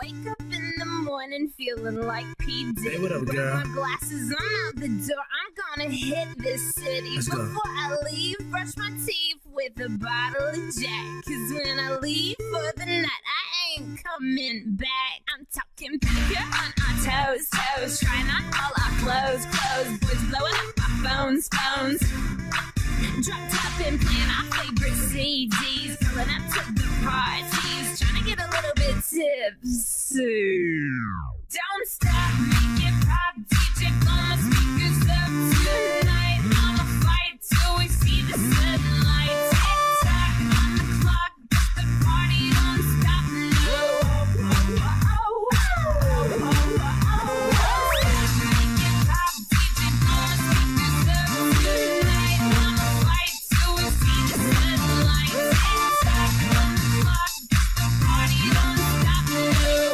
wake up in the morning feeling like P. Diddy. Hey, what up, girl? My glasses, I'm out the door. I'm gonna hit this city. Let's go. Before I leave, brush my teeth with a bottle of Jack. Cause when I leave for the night, I ain't coming back. I'm talking pedicure on our toes, toes. Trying on all our clothes, clothes. Boys blowing up our phones, phones. Dropped up and playing our favorite CDs. Pulling up to the parties. Trying to get a little bit tipsy. Don't stop, make it pop. DJ, blow my speakers up tonight. I'ma fight till we see the sunlight. Tick-tock on the clock, but the party don't stop. No. Make it pop, DJ, blow my speakers up tonight. I'ma fight till we see the sunlight. Tick-tock on the clock, but the party don't stop. No.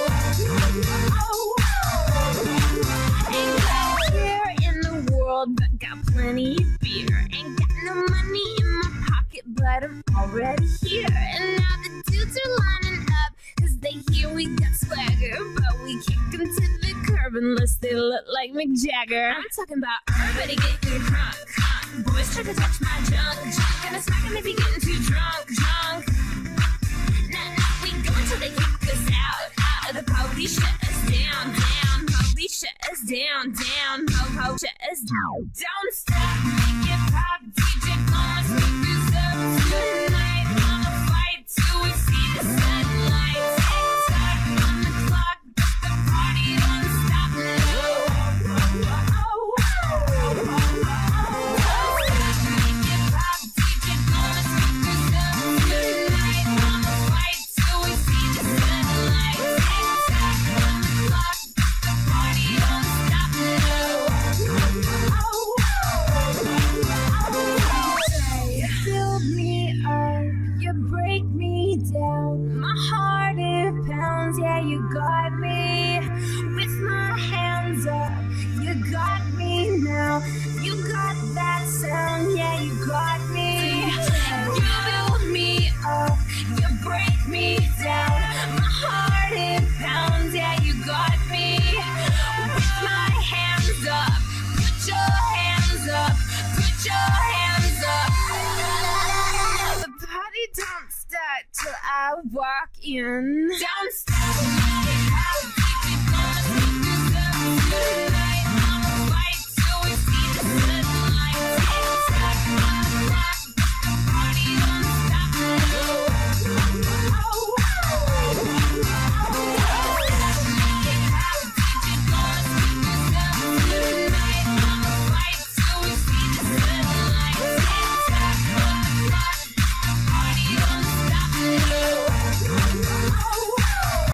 Ain't got a care in the world, but got plenty of beer. Ain't got no money in my pocket, but I'm already here. And now the dudes are lining up, cause they hear we got swagger. But we kick them to the curb unless they look like Mick Jagger. I'm talking about everybody getting crunk, crunk. Boys try to touch my junk, junk. Gonna smack them if you getting too drunk, drunk. Nah, we go until they kick us out, out. The police shut us down, down. Police shut us down, down. Shut us down. Don't stop, make